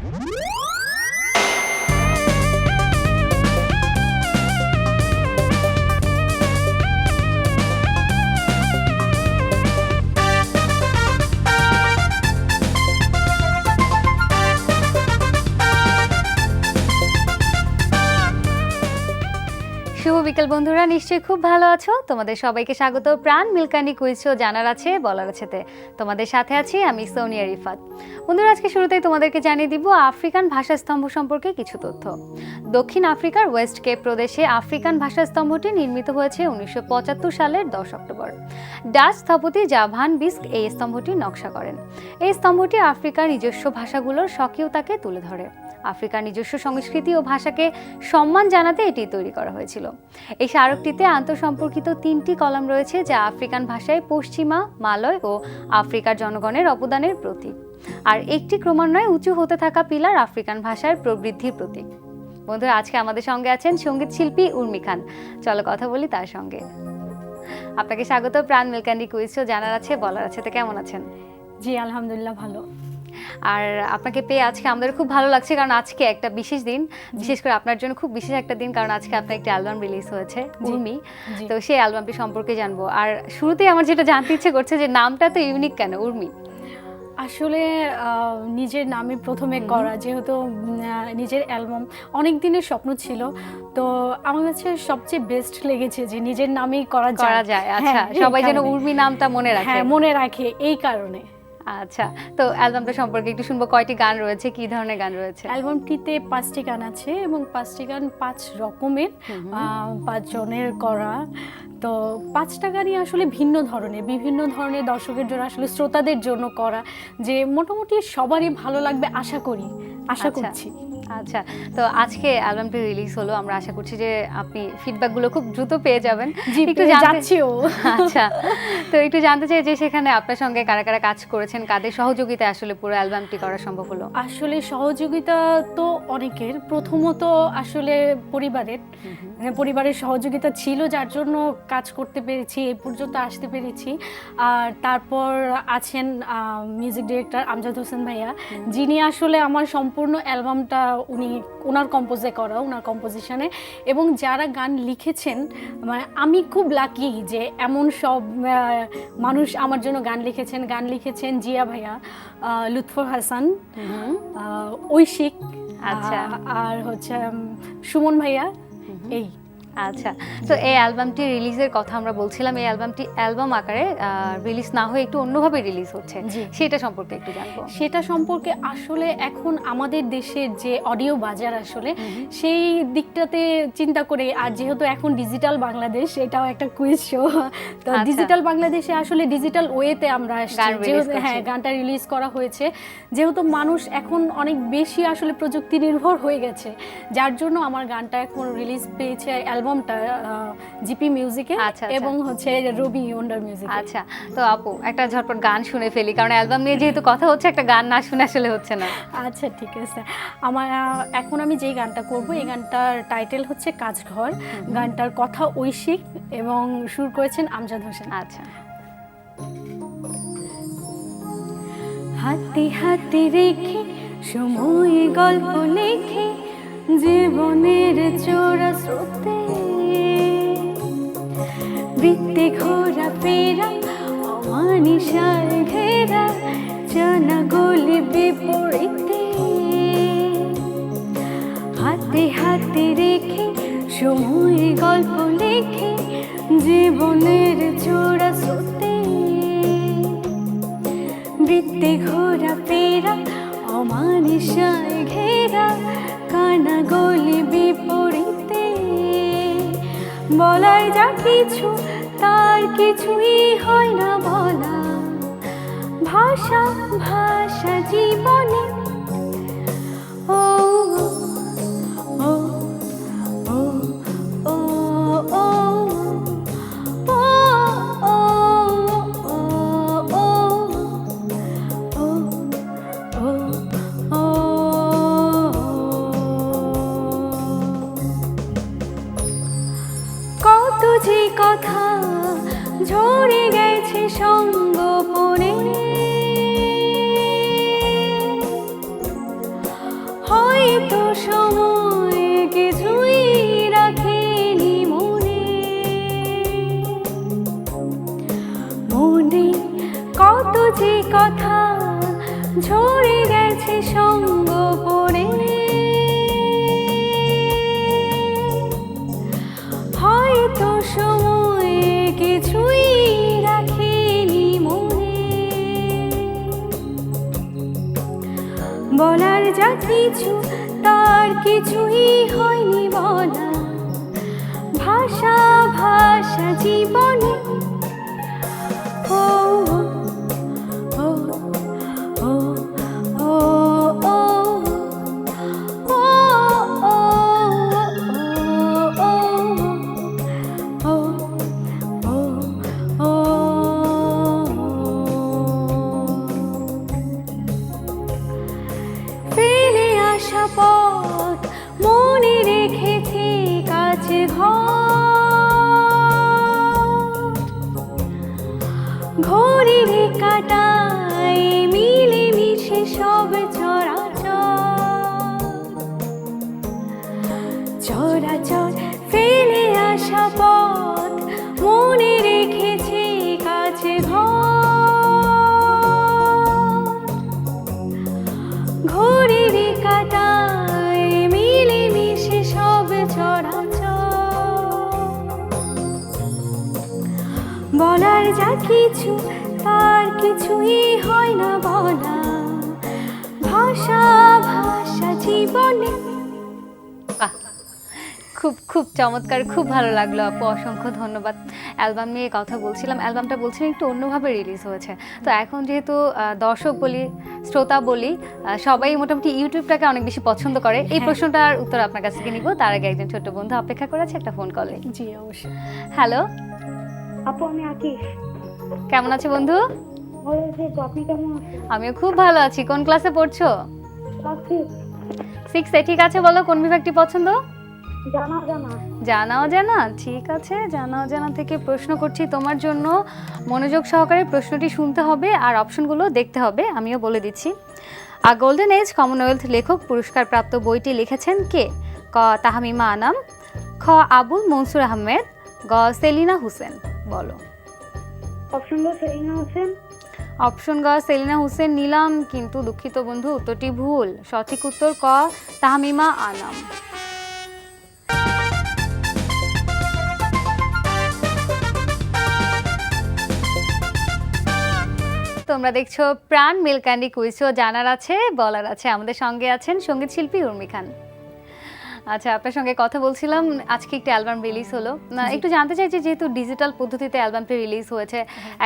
শুভ বিকেল বন্ধুরা, নিশ্চয়ই খুব ভালো আছো। তোমাদের সবাইকে স্বাগত প্রাণ মিল্কানি কুইজ শো জানার আছে বলার আছেতে। তোমাদের সাথে আছি আমি সোনিয়া রিফাত। বন্ধুরা, আজকে শুরুতেই তোমাদেরকে জানিয়ে দিব আফ্রিকান ভাষাস্তম্ভ সম্পর্কে কিছু তথ্য। দক্ষিণ আফ্রিকার ওয়েস্ট কেপ প্রদেশে আফ্রিকান ভাষাস্তম্ভটি নির্মিত হয়েছে 1975 সালের 10 অক্টোবর। ডাচ স্থপতি জাভান বিস্ক এই স্তম্ভটির নকশা করেন। এই স্তম্ভটি আফ্রিকার নিজস্ব ভাষাগুলোর স্বকীয়তাকে তুলে ধরে। আফ্রিকার নিজস্ব সংস্কৃতি ও ভাষাকে সম্মান জানাতে এটি তৈরি করা হয়েছিল। এই স্মারকটিতে আন্তঃসম্পর্কিত 3টি কলাম রয়েছে, যা আফ্রিকান ভাষায় পশ্চিমা, মালয় ও আফ্রিকার জনগণের অবদানের প্রতীক। আর একটি ক্রমান্বয়ে উঁচু হতে থাকা পিলার আফ্রিকান ভাষার প্রবৃদ্ধির প্রতীক। বন্ধুরা, আজকে আমাদের সঙ্গে আছেন সঙ্গীত শিল্পী উর্মি খান। চলো কথা বলি তার সঙ্গে। আপনাকে স্বাগত প্রাণ মিল্কানি কুইজ শো জানার আছে বলার আছে। তো কেমন আছেন? জি আলহামদুলিল্লাহ ভালো। আর আপনাকে পেয়ে আজকে আমাদের খুব ভালো লাগছে, কারণ আজকে একটা বিশেষ দিন, বিশেষ করে আপনার জন্য খুব বিশেষ একটা দিন, কারণ আজকে আপনার একটা অ্যালবাম রিলিজ হয়েছে উর্মি। তো সেই অ্যালবামটি সম্পর্কে জানবো। আর শুরুতেই আমার যেটা জানতে ইচ্ছে করছে যে নামটা তো ইউনিক কেন উর্মি? আসলে নিজের নামে প্রথমে করা, যেহেতু নিজের অ্যালবাম অনেক দিনের স্বপ্ন ছিল, তো আমার কাছে সবচেয়ে বেস্ট লেগেছে যে নিজের নামেই করা যায়। আচ্ছা, সবাই যেন উর্মি নামটা মনে রাখে। হ্যাঁ, মনে রাখে, এই কারণে। আচ্ছা, তো অ্যালবামটা সম্পর্কে একটু শুনবো। কয়টি গান রয়েছে, কি ধরনের গান রয়েছে? অ্যালবামটিতে 5টি গান আছে এবং 5টি গান 5 রকমের, 5 জনের করা। তো 5টা গানই আসলে ভিন্ন ধরনের, বিভিন্ন ধরনের দর্শকের জন্য, আসলে শ্রোতাদের জন্য করা, যে মোটামুটি সবারই ভালো লাগবে আশা করছি। আচ্ছা, তো আজকে অ্যালবামটি রিলিজ হলো, আমরা আশা করছি যে আপনি ফিডব্যাকগুলো খুব দ্রুত পেয়ে যাবেন। একটু যাচ্ছিও। আচ্ছা, তো একটু জানতে চাই যে সেখানে আপনার সঙ্গে কারা কারা কাজ করেছেন, কাদের সহযোগিতায় আসলে পুরো অ্যালবামটি করা সম্ভব হলো? আসলে সহযোগিতা তো অনেকের। প্রথমত আসলে পরিবারের সহযোগিতা ছিল, যার জন্য কাজ করতে পেরেছি, এই পর্যন্ত আসতে পেরেছি। আর তারপর আছেন মিউজিক ডিরেক্টর আমজাদ হোসেন ভাইয়া, যিনি আসলে আমার সম্পূর্ণ অ্যালবামটা ওনার কম্পোজিশনে, এবং যারা গান লিখেছেন, মানে আমি খুব লাকি যে এমন সব মানুষ আমার জন্য গান লিখেছেন জিয়া ভাইয়া, লুৎফর হাসান, ঐশিক, আচ্ছা, আর হচ্ছে সুমন ভাইয়া। এই আচ্ছা, তো এই অ্যালবামটি রিলিজের কথা আমরা বলছিলাম। এই অ্যালবামটি অ্যালবাম আকারে রিলিজ না হয়ে একটু অন্যভাবে রিলিজ হচ্ছে, সেটা সম্পর্কে একটু জানবো। সেটা সম্পর্কে আসলে এখন আমাদের দেশের যে অডিও বাজার, আসলে সেই দিকটাতে চিন্তা করে, আর যেহেতু এখন ডিজিটাল বাংলাদেশ, এটাও একটা কুইজ শো, তো ডিজিটাল বাংলাদেশে আসলে ডিজিটাল ওয়েতে আমরা গানটা রিলিজ করা হয়েছে। যেহেতু মানুষ এখন অনেক বেশি আসলে প্রযুক্তি নির্ভর হয়ে গেছে, যার জন্য আমার গানটা এখন রিলিজ পেয়েছে অ্যালবামটা জিপি মিউজিকে, এবং হচ্ছে রবি ওন্ডার মিউজিক। আচ্ছা, তো আপু একটা ঝটপট গান শুনে ফেলি, কারণ অ্যালবাম নিয়ে যেহেতু কথা হচ্ছে, একটা গান না শুনে আসলে হচ্ছে না। আচ্ছা ঠিক আছে। এখন আমি যেই গানটা করব, এই গানটার টাইটেল হচ্ছে কাজঘর। গানটার কথা ঐশিক এবং সুর করেছেন আমজাদ হোসেন। আচ্ছা। হাতে হাতে রেখে সময় গল্প লেখে, জীবনের চোরা স্রোতে বৃত্তে ঘোরা ফেরা, অমানিসার ঘেরা, জানা গলি বিপরীতে। হাতে হাতে রেখে সময় গল্প লেখে, জীবনের চোরা স্রোতে বৃত্তে ঘোরা ফেরা, অমানিসার ঘেরা, কানা গলি বিপরীতে। বলাই যা কিছু, তার কিছুই হয় না বলা, ভাষা ভাষা জীবনে। ও ও ও ও ও কথা ঝরে গেছে সঙ্গোপনে, সময় কিছুই রাখিনি মনে, মনে কত যে কথা ঝরে গেছে সঙ্গ পড়ে, হয়তো সময় কিছুই রাখিনি মনে, বলার যা কিছু তার কিছুই হয়নি বলা, ভাষা ভাষা জীবনে ও ও ও ও ও ফেলে আসা পথ মনে রেখেছি কাছে ঘড়ির কাটায় মিলে মিশে সব চরাচর ফেলে আসা পথ মনে রেখেছি কাছে ঘড়ির কাটায় মিলে মিশে সব চরাচর, বলার যা কিছু তার কিছুই হয় না বলা, ভাষা ভাষা জীবনে। বাহ, খুব খুব চমৎকার, খুব ভালো লাগলো আপু, অসংখ্য ধন্যবাদ। অ্যালবাম নিয়ে কথা বলছিলাম, অ্যালবামটা বলছিলাম একটু অন্যভাবে রিলিজ হয়েছে, তো এখন যেহেতু দর্শক বলি, শ্রোতা বলি, সবাই মোটামুটি ইউটিউবটাকে অনেক বেশি পছন্দ করে, এই প্রশ্নটার উত্তর আপনার কাছ থেকে নিব, তার আগে একজন ছোট্ট বন্ধু অপেক্ষা করেছে একটা ফোন কলে। জি অবশ্যই। হ্যালো আপু, আমি আকিশ। কেমন আছে বন্ধু? ভালো আছি আপু, আপনি কেমন আছেন? আমিও খুব ভালো আছি। কোন ক্লাসে পড়ছো? ক্লাস 6। 6-এ, ঠিক আছে, বলো কোন বিভাগটি পছন্দ? জানা জানা। জানা অজানা, ঠিক আছে, জানা অজানা থেকে প্রশ্ন করছি তোমার জন্য, মনোযোগ সহকারে প্রশ্নটি শুনতে হবে আর অপশনগুলো দেখতে হবে, আমিও বলে দিচ্ছি। আ গোল্ডেন এজ কমনওয়েলথ লেখক পুরস্কারপ্রাপ্ত বইটি লিখেছেন কে? ক তাহমিমা আনাম, খ আবুল মনসুর আহমেদ, গ সেলিনা হোসেন। বলো। অপশন গ সেলিনা হোসেন। অপশন গ সেলিনা হোসেন নিলাম, কিন্তু দুঃখিত বন্ধু, উত্তরটি ভুল। সঠিক উত্তর ক তাহমিমা আনাম। তোমরা দেখছো প্রাণ মিল্ক ক্যান্ডি কুইজ, জানার আছে বলার আছে। আমাদের সঙ্গে আছেন সঙ্গীত শিল্পী উর্মি খান। আচ্ছা, আপনার সঙ্গে কথা বলছিলাম, আজকে একটা অ্যালবাম রিলিজ হলো, একটু জানতে চাইছি, যেহেতু ডিজিটাল পদ্ধতিতে অ্যালবামটি রিলিজ হয়েছে,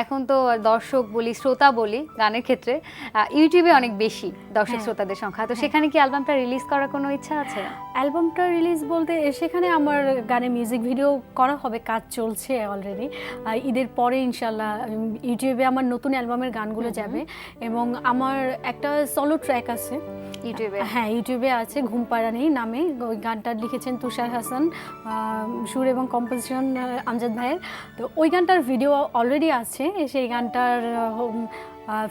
এখন তো দর্শক বলি, শ্রোতা বলি, গানের ক্ষেত্রে ইউটিউবে অনেক বেশি দর্শক শ্রোতাদের সংখ্যা, তো সেখানে কি অ্যালবামটা রিলিজ করার কোনো ইচ্ছা আছে? অ্যালবামটা রিলিজ বলতে সেখানে আমার গানের মিউজিক ভিডিও করা হবে, কাজ চলছে অলরেডি। ঈদের পরে ইনশাল্লাহ ইউটিউবে আমার নতুন অ্যালবামের গানগুলো যাবে, এবং আমার একটা সলো ট্র্যাক আছে ইউটিউবে। হ্যাঁ, ইউটিউবে আছে, ঘুম পাড়ানি নামে। ওই গানটা লিখেছেন তুষার হাসান, সুর এবং কম্পোজিশন আমজাদ ভাইয়ের। তো ওই গানটার ভিডিও অলরেডি আছে, সেই গানটার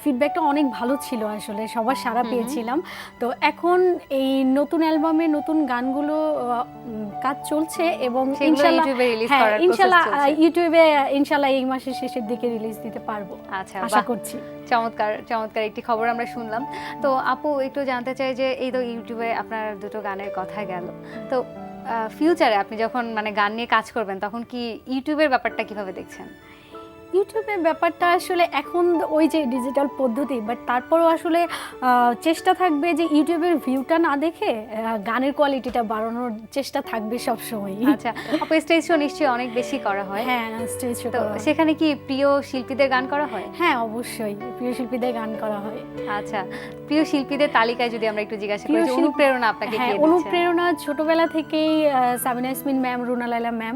ফিডব্যাকটা অনেক ভালো ছিল, আসলে সবার সাড়া পেয়েছিলাম। তো এখন এই নতুন অ্যালবামে নতুন গানগুলো কাজ চলছে, এবং ইনশাআল্লাহ ইউটিউবে ইনশাআল্লাহ এই মাসের শেষের দিকে রিলিজ দিতে পারবো, আচ্ছা, আশা করছি। চমৎকার চমৎকার একটি খবর আমরা শুনলাম। তো আপু, একটু জানতে চাই যে এই তো ইউটিউবে আপনার দুটো গানের কথা গেল, তো ফিউচারে আপনি যখন মানে গান নিয়ে কাজ করবেন, তখন কি ইউটিউবের ব্যাপারটা কিভাবে দেখছেন? ইউটিউবের ব্যাপারটা আসলে এখন ওই যে ডিজিটাল পদ্ধতি, বাট তারপরও আসলে চেষ্টা থাকবে যে ইউটিউবের ভিউটা না দেখে গানের কোয়ালিটিটা বাড়ানোর চেষ্টা থাকবে সবসময়। আচ্ছা আপু, স্টেজ শো নিশ্চয়ই অনেক বেশি করা হয়? হ্যাঁ, স্টেজ শো। তো সেখানে কি প্রিয় শিল্পীদের গান করা হয়? হ্যাঁ, অবশ্যই প্রিয় শিল্পীদের গান করা হয়। আচ্ছা, প্রিয় শিল্পীদের তালিকায় যদি আমরা একটু জিজ্ঞাসা করি, অনুপ্রেরণা আপনাকে কে দিচ্ছে? অনুপ্রেরণা ছোটবেলা থেকেই সাবিনা ইয়াসমিন ম্যাম, রুনা লায়লা ম্যাম,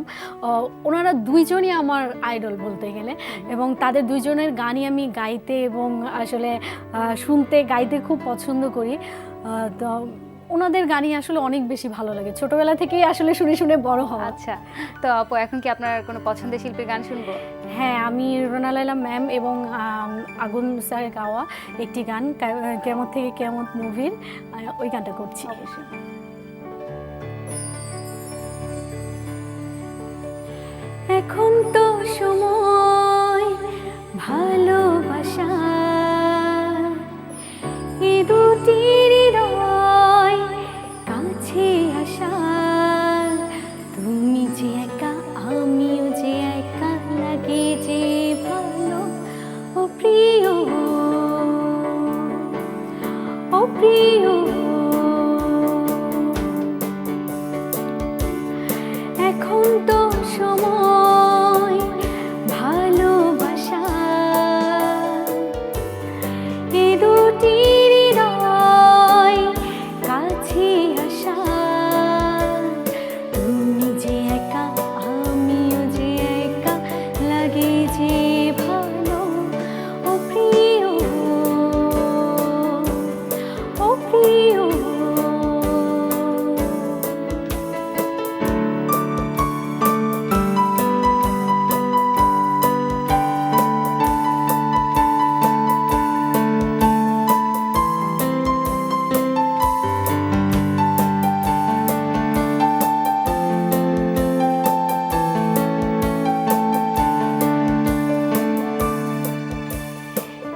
ওনারা দুইজনই আমার আইডল বলতে গেলে, এবং তাদের দুইজনের গানই আমি গাইতে এবং আসলে শুনতে গাইতে খুব পছন্দ করি। তো ওনাদের গানই আসলে অনেক বেশি ভালো লাগে, ছোটবেলা থেকেই আসলে শুনে শুনে বড় হওয়া। আচ্ছা, তো আপু এখন কি আপনার কোনো পছন্দের শিল্পীর গান শুনবো? হ্যাঁ, আমি রুনা লায়লা ম্যাম এবং আগুন স্যারের গাওয়া একটি গান, কেমন থেকে কেমন মুভির, ওই গানটা করছি। অবশ্যই। এখন তো সময় ভালোবাসা এ দুটি হৃদয় কাছে আসা তুমি যে একা আমিও যে একা লাগে যে ভালো ও প্রিয় ও প্রিয় এখন তো সময় ভালোবাসা এ দুটি হৃদয় কাছে আসা তুমি যে একা আমিও যে একা লাগে যে ভালো ও প্রিয় ও প্রিয়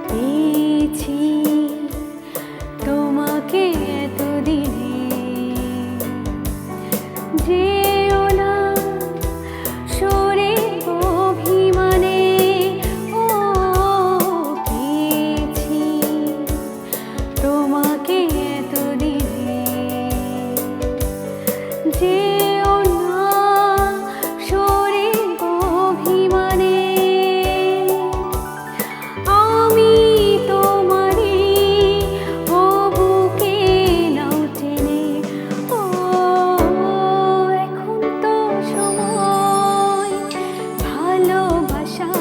পেয়েছি তোমাকে এতদিনে যেও না সরে অভিমানে ও পেয়েছি তোমাকে এতদিনে যেও না সরে অভিমানে আমি তোমারই ও বুকে নাও টেনে ও এখন তো সময় ভালোবাসা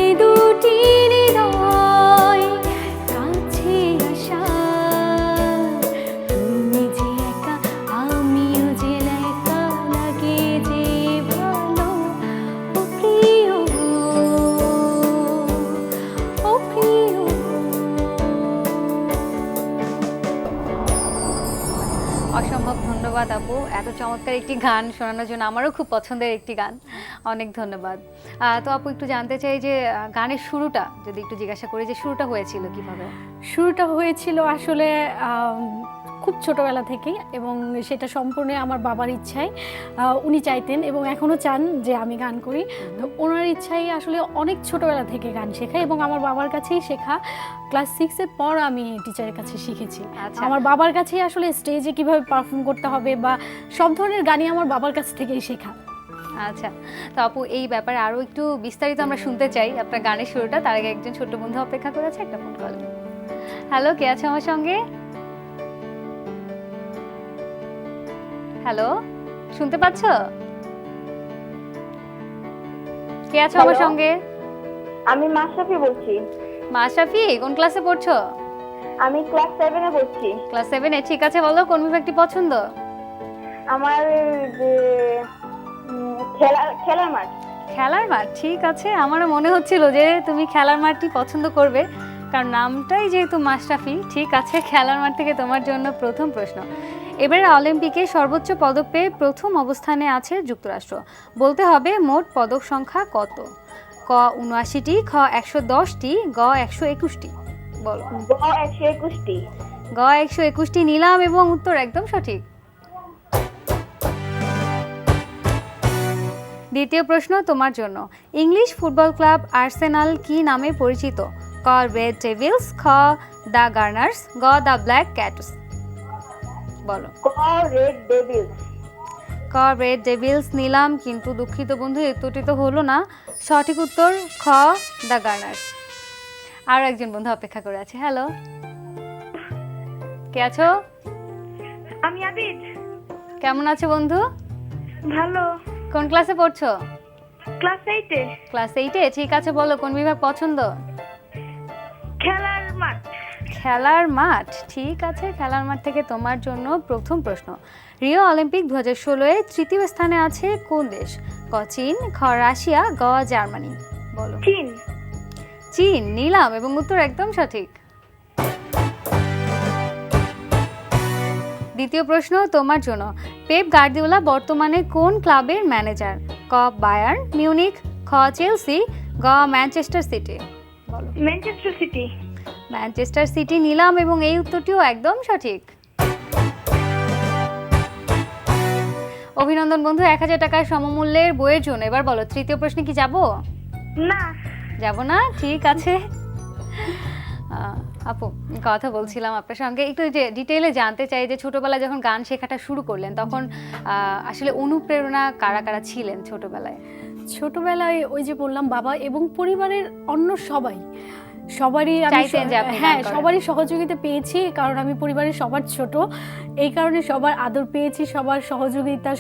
এ দুটি হৃদয় কাছে আসা তুমি যে একা আমিও যে একা লাগে যে ভালো ও প্রিয় ও প্রিয় অসম্ভব ধন্যবাদ আপু, এত চমৎকার একটি গান শোনানোর জন্য। আমারও খুব পছন্দের একটি গান, অনেক ধন্যবাদ। তো আপু একটু জানতে চাই যে গানের শুরুটা যদি একটু জিজ্ঞাসা করি, যে শুরুটা হয়েছিল কিভাবে? শুরুটা হয়েছিল আসলে খুব ছোটবেলা থেকেই, এবং সেটা সম্পূর্ণ আমার বাবার ইচ্ছায়। উনি চাইতেন এবং এখনও চান যে আমি গান করি। তো ওনার ইচ্ছাই আসলে অনেক ছোটবেলা থেকে গান শেখা, এবং আমার বাবার কাছেই শেখা। ক্লাস 6-এর পর আমি টিচারের কাছে শিখেছি। আচ্ছা। আমার বাবার কাছেই আসলে স্টেজে কিভাবে পারফর্ম করতে হবে বা সব ধরনের গানই আমার বাবার কাছ থেকেই শেখা। আচ্ছা, তো আপু এই ব্যাপারে আরও একটু বিস্তারিত আমরা শুনতে চাই আপনার গানের শুরুটা। তার আগে একজন ছোট্ট বন্ধু অপেক্ষা করে আছে, একটা ফোন কল। হ্যালো, কে আছে আমার সঙ্গে? হ্যালো, শুনতে পাচ্ছ? কে আছো আমার সঙ্গে? আমি মাশরাফি বলছি। মাশরাফি, কোন ক্লাসে পড়ছো? আমি ক্লাস 7-এ পড়ছি। ক্লাস 7-এ, ঠিক আছে। বলো কোন বিভাগটি পছন্দ? আমার যে খেলার মাঠ। খেলার মাঠ, ঠিক আছে। আমারও মনে হচ্ছিল যে তুমি খেলার মাঠটি পছন্দ করবে, কারণ নামটাই যেহেতু মাশরাফি। ঠিক আছে, খেলার মাঠ থেকে তোমার জন্য প্রথম প্রশ্ন। এবারে অলিম্পিকে সর্বোচ্চ পদক পেয়ে প্রথম অবস্থানে আছে যুক্তরাষ্ট্র। বলতে হবে মোট পদক সংখ্যা কত? ক ৭৯টি, খ ১১০টি, গ ১২১টি। বলো। গ ১২১টি। গ ১২১টি নিলাম এবং উত্তর একদম সঠিক। দ্বিতীয় প্রশ্ন তোমার জন্য। ইংলিশ ফুটবল ক্লাব আর্সেনাল কি নামে পরিচিত? ক রেড ডেভিলস, খ দ্য গার্নার্স, গ দ্য ব্ল্যাক ক্যাটস। বলো। ক রেড ডেভিলস। ক রেড ডেভিলস নিলাম, কিন্তু দুঃখিত বন্ধু, উত্তরটি তো হলো না। সঠিক উত্তর খ দ্য গার্নার্স। আরও একজন বন্ধু অপেক্ষা করে আছে। হ্যালো, কে আছো? আমি আবিদ। কেমন আছো বন্ধু? ভালো। কোন ক্লাসে পড়ছো? ক্লাস 8-এ। ক্লাস 8-এ, ঠিক আছে। বলো কোন বিভাগ পছন্দ? খেলার মাঠ। খেলার মাঠ, ঠিক আছে। খেলার মাঠ থেকে তোমার জন্য প্রথম প্রশ্ন। রিও অলিম্পিক 2016-এ তৃতীয় স্থানে আছে কোন দেশ? ক চীন, খ রাশিয়া, গ জার্মানি। বলো। চীন। চীন নিলাম এবং উত্তর একদম সঠিক। দ্বিতীয় প্রশ্ন তোমার জন্য। পেপ গার্দিওলা বর্তমানে কোন ক্লাবের ম্যানেজার? ক বায়ার্ন মিউনিখ, খ চেলসি, গ ম্যানচেস্টার সিটি। বলো। Manchester city. ম্যানচেস্টার সিটি নিলাম এবং এই উত্তরটিও একদম সঠিক। অভিনন্দন বন্ধু, 1000 টাকার সমমূল্যের বইয়ের জন্য। এবার বলো, তৃতীয় প্রশ্নে কি যাব? না। যাব না, ঠিক আছে। আপু, কথা বলছিলাম আপনার সঙ্গে, একটু যে ডিটেইলে জানতে চাই যে ছোটবেলায় যখন গান শেখাটা শুরু করলেন তখন আসলে অনুপ্রেরণা কারা কারা ছিলেন ছোটবেলায়? ছোটবেলায় ওই যে বললাম, বাবা এবং পরিবারের অন্য সবারই আমি চাইতেন যে আপনি গান করেন। সবারই সহযোগিতা পেয়েছি, কারণ আমি পরিবারের সবার ছোট, এই কারণে সবার আদর পেয়েছি, সবার সহযোগিতা,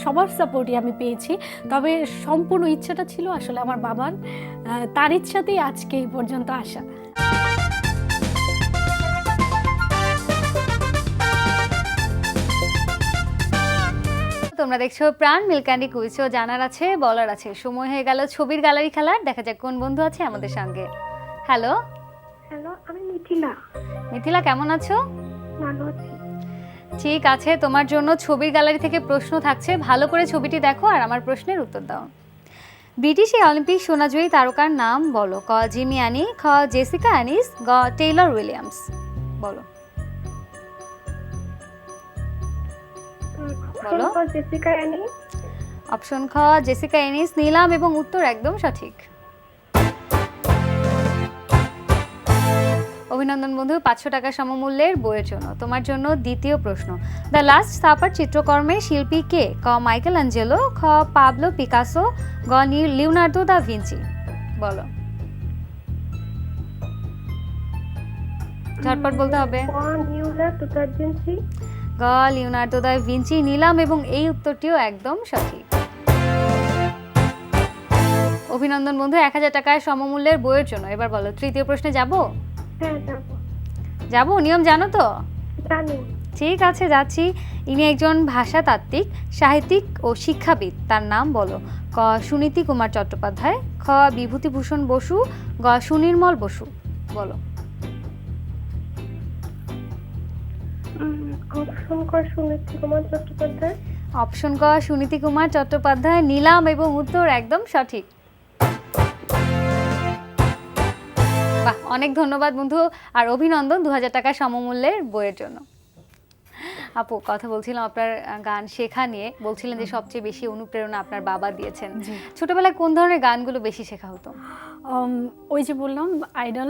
সবার সাপোর্টই আমি পেয়েছি। তবে সম্পূর্ণ ইচ্ছাটা ছিল আসলে আমার বাবার, তার ইচ্ছাতেই আজকে এই পর্যন্ত আসা। তোমরা দেখছো প্রাণ মিল্কানি কুইজ। জানার আছে, বলার আছে। সময় হয়ে গেল ছবির গ্যালারি খেলার। দেখা যাক কোন বন্ধু আছে আমাদের সঙ্গে। হ্যালো হ্যালো, আমি মিথিলা। মিথিলা, কেমন আছো? ভালো আছি। ঠিক আছে, তোমার জন্য ছবির গ্যালারি থেকে প্রশ্ন থাকছে, ভালো করে ছবিটি দেখো আর আমার প্রশ্নের উত্তর দাও। ব্রিটিশ অলিম্পিক সোনাজয়ী তারকার নাম বলো। ক জিমি অ্যানি, খ জেসিকা অ্যানিস, গ টেইলর উইলিয়ামস। বলো। বলো। Jessica Annie. অপশন খ জেসিকা অ্যানিস নিলাম এবং উত্তর একদম সঠিক। অভিনন্দন বন্ধু, 500 টাকা সমমূল্যের বইয়ের জন্য। তোমার জন্য দ্বিতীয় প্রশ্ন। দ্য লাস্ট সাপার চিত্রকর্মের শিল্পী কে? ক মাইকেল অ্যাঞ্জেলো, খ পাবলো পিকাসো, গ লিওনার্দো দা ভিঞ্চি। বলো। ঝটপট বলতে হবে। গ লিওনার্দো দা ভিঞ্চি নিলাম এবং এই উত্তরটিও একদম সঠিক। অভিনন্দন বন্ধু, 1000 টাকার সমমূল্যের বইয়ের জন্য। এবার বলো, তৃতীয় প্রশ্নে যাব? হ্যাঁ, যাবো। যাবো, নিয়ম জানো তো? জানি। ঠিক আছে, যাচ্ছি। ইনি একজন ভাষাতাত্ত্বিক, সাহিত্যিক ও শিক্ষাবিদ। তার নাম বলো। ক সুনীতি কুমার চট্টোপাধ্যায়, খ বিভূতিভূষণ বসু, গ সুনির্মল বসু। বলো। অপশন ক সুনীতি কুমার চট্টোপাধ্যায়। অপশন ক সুনীতি কুমার চট্টোপাধ্যায় নিলাম এবং উত্তর একদম সঠিক। বাহ, অনেক ধন্যবাদ বন্ধু, আর অভিনন্দন 2000 টাকা সমমূল্যের বইয়ের জন্য। আপু, কথা বলছিলাম আপনার গান শেখা নিয়ে, বলছিলেন যে সবচেয়ে বেশি অনুপ্রেরণা আপনার বাবা দিয়েছেন। ছোটবেলায় কোন ধরনের গানগুলো বেশি শেখা হতো? ওই যে বললাম idol,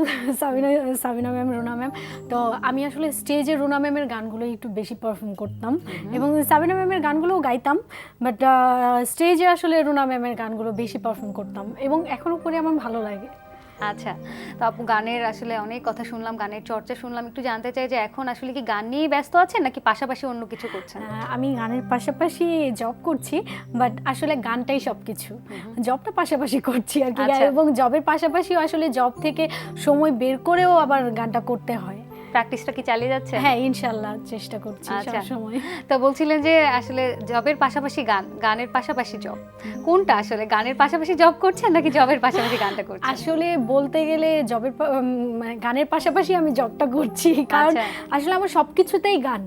Sabina ma'am, Runa ma'am. তো আমি আসলে স্টেজে রুনা ম্যামের গানগুলো একটু বেশি পারফর্ম করতাম এবং সাবিনা ম্যামের গানগুলোও গাইতাম, বাট স্টেজে আসলে রুনা ম্যামের গানগুলো বেশি পারফর্ম করতাম এবং এখনও করে আমার ভালো লাগে। আচ্ছা, তো আপু গানের আসলে অনেক কথা শুনলাম, গানের চর্চা শুনলাম, একটু জানতে চাই যে এখন আসলে কি গান নিয়েই ব্যস্ত আছেন নাকি পাশাপাশি অন্য কিছু করছেন? আমি গানের পাশাপাশি জব করছি, বাট আসলে গানটাই সব কিছু। জবটা পাশাপাশি করছি আর কি, এবং জবের পাশাপাশিও আসলে জব থেকে সময় বের করেও আবার গানটা করতে হয়। প্র্যাকটিসটা কি চালিয়ে যাচ্ছে? হ্যাঁ, ইনশাআল্লাহ চেষ্টা করছি সব সময়। তো বলছিলেন যে আসলে জবের পাশাপাশি গান, গানের পাশাপাশি জব, কোনটা আসলে গানের পাশাপাশি জব করছেন নাকি জবের পাশাপাশি গানটা করছেন? আসলে বলতে গেলে জবের মানে গানের পাশাপাশি আমি জবটা করছি, কারণ আসলে আমার সবকিছুতেই গান।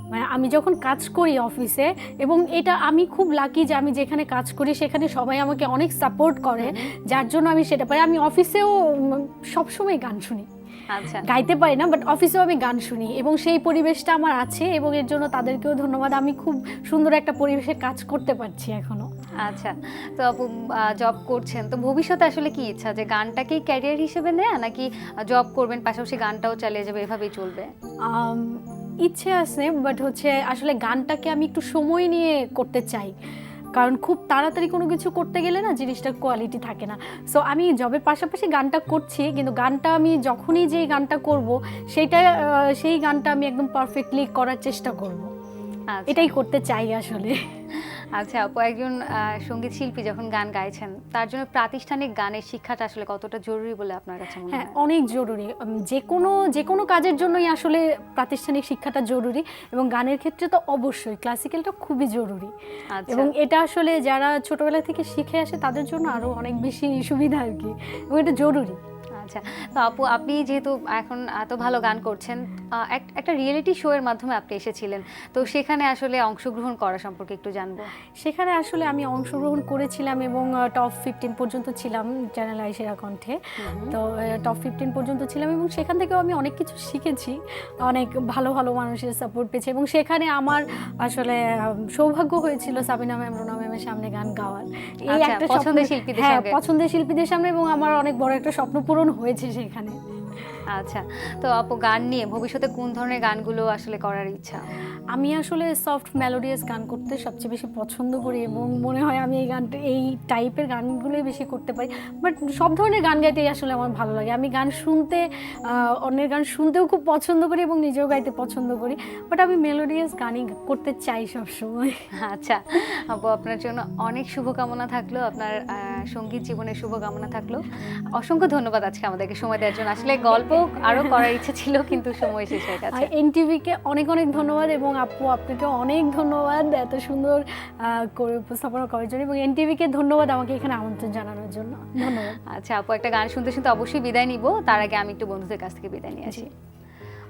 মানে আমি যখন কাজ করি অফিসে, এবং এটা আমি খুব লাকি যে আমি যেখানে কাজ করি সেখানে সবাই আমাকে অনেক সাপোর্ট করে, যার জন্য আমি সেটা পারি। আমি অফিসেও সবসময় গান শুনি, গাইতে পারি না, বাট অফিসেও আমি গান শুনি এবং সেই পরিবেশটা আমার আছে এবং এর জন্য তাদেরকেও ধন্যবাদ। আমি খুব সুন্দর একটা পরিবেশে কাজ করতে পারছি এখনো। আচ্ছা, তো আপু জব করছেন, তো ভবিষ্যতে আসলে কি ইচ্ছা, যে গানটাকেই ক্যারিয়ার হিসেবে নেয় নাকি জব করবেন পাশাপাশি গানটাও চালিয়ে যাবে, এভাবেই চলবে? ইচ্ছে আছে, বাট হচ্ছে আসলে গানটাকে আমি একটু সময় নিয়ে করতে চাই, কারণ খুব তাড়াতাড়ি কোনো কিছু করতে গেলে না জিনিসটার কোয়ালিটি থাকে না। সো আমি জবের পাশাপাশি গানটা করছি, কিন্তু গানটা আমি যখনই যেই গানটা করব সেই গানটা আমি একদম পারফেক্টলি করার চেষ্টা করব। এটাই করতে চাই আসলে। আচ্ছা আপু, একজন সঙ্গীত শিল্পী যখন গান গাইছেন তার জন্য প্রাতিষ্ঠানিক গানের শিক্ষাটা আসলে কতটা জরুরি বলে আপনার কাছে মনে হয়? হ্যাঁ, অনেক জরুরি। যে কোনো কাজের জন্যই আসলে প্রাতিষ্ঠানিক শিক্ষাটা জরুরি, এবং গানের ক্ষেত্রে তো অবশ্যই ক্লাসিক্যালটা খুবই জরুরি। এবং এটা আসলে যারা ছোটবেলা থেকে শিখে আসে তাদের জন্য আরো অনেক বেশি সুবিধা আর কি, এবং এটা জরুরি। আচ্ছা, তো আপু আপনি যেহেতু এখন এত ভালো গান করছেন, একটা রিয়েলিটি শো এর মাধ্যমে আপনি এসেছিলেন, তো সেখানে আসলে অংশগ্রহণ করা সম্পর্কে একটু জানবো। সেখানে আসলে আমি অংশগ্রহণ করেছিলাম এবং টপ 15 পর্যন্ত ছিলাম চ্যানেল আই সেরা কণ্ঠে। তো টপ 15 পর্যন্ত ছিলাম এবং সেখান থেকেও আমি অনেক কিছু শিখেছি, অনেক ভালো ভালো মানুষের সাপোর্ট পেয়েছি এবং সেখানে আমার আসলে সৌভাগ্য হয়েছিল সাবিনা ম্যাম, রুনা ম্যামের সামনে গান গাওয়ার। এই আচ্ছা, একটা পছন্দের স্বপ্ন- শিল্পীদের হ্যাঁ, সঙ্গে। পছন্দের শিল্পীদের সামনে এবং আমার অনেক বড় একটা স্বপ্ন পূরণ হয়েছে সেখানে। আচ্ছা, তো আপু গান নিয়ে ভবিষ্যতে কোন ধরনের গানগুলো আসলে করার ইচ্ছা? আমি আসলে সফট মেলোডিয়াস গান করতে সবচেয়ে বেশি পছন্দ করি এবং মনে হয় আমি এই টাইপের গানগুলোই বেশি করতে পারি। বাট সব ধরনের গান গাইতেই আসলে আমার ভালো লাগে। আমি গান শুনতে, অন্যের গান শুনতেও খুব পছন্দ করি এবং নিজেও গাইতে পছন্দ করি, বাট আমি মেলোডিয়াস গানই করতে চাই সবসময়। আচ্ছা আপু, আপনার জন্য অনেক শুভকামনা থাকলো, আপনার সঙ্গীত জীবনের শুভকামনা থাকলো। অসংখ্য ধন্যবাদ আজকে আমাদেরকে সময় দেওয়ার জন্য। আসলে গল্প আরো করার ইচ্ছে ছিল কিন্তু সময় শেষ হয়ে আর গেছে। এনটিভিকে অনেক অনেক ধন্যবাদ এবং আপু আপনাকে অনেক ধন্যবাদ এত সুন্দর করে উপস্থাপনা করার জন্য, এবং এনটিভিকে ধন্যবাদ আমাকে এখানে আমন্ত্রণ জানানোর জন্য। ধন্যবাদ। আচ্ছা আপু, একটা গান শুনতে শুনতে অবশ্যই বিদায় নিব, তার আগে আমি একটু বন্ধুদের কাছ থেকে বিদায় নিয়ে আসি।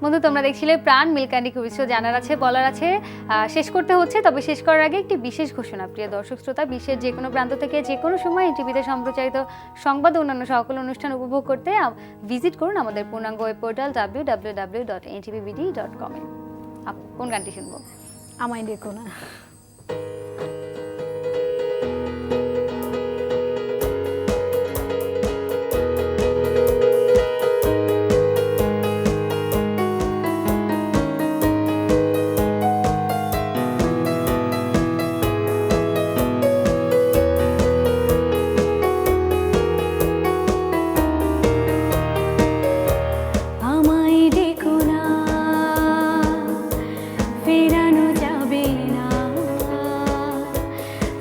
বন্ধু, তোমরা দেখছিলে প্রাণ মিল্কানি কুইজ শো। জানার আছে, বলার আছে, শেষ করতে হচ্ছে। তবে শেষ করার আগে একটি বিশেষ ঘোষণা। প্রিয় দর্শক শ্রোতা, বিশ্বের যে কোনো প্রান্ত থেকে যে কোনো সময় টিভিতে সম্প্রচারিত সংবাদ ও অন্যান্য সকল অনুষ্ঠান উপভোগ করতে ভিজিট করুন আমাদের পূর্ণাঙ্গ ওয়েব পোর্টাল www.ntvbd.com এ। কোন গানটি শুনবো? আমায় দেখো না। আমায় দেখো না, ফেরানো যাবে না,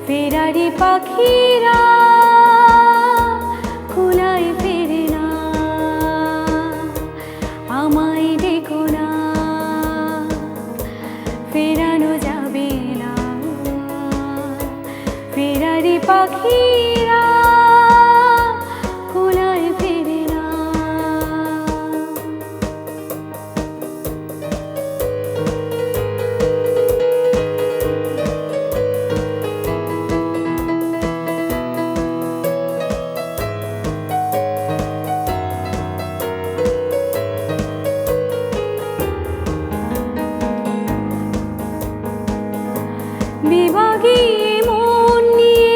ফেরারি পাখিরা খোলায় ফেরে না। আমায় দেখো না, ফেরানো যাবে না, ফেরারি পাখিরা খোলায় ফেরে না। বিভাগী মন নিয়ে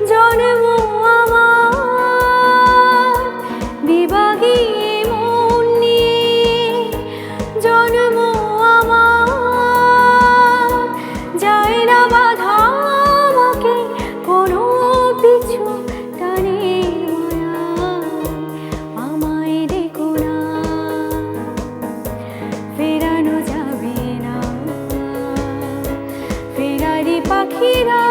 জন্ম আমার, বিভাগী মন নিয়ে জন্ম আমার, যায় না বাধা আমাকে কোনো পিছু টানে মায়া। আমায় দেখো না, ফেরানো যাবে না, ফেরারি পাখিরা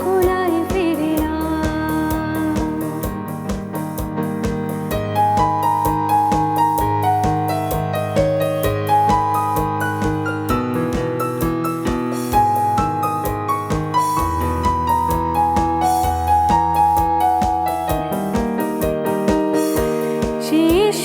খোলায় ফেরে না। শেষ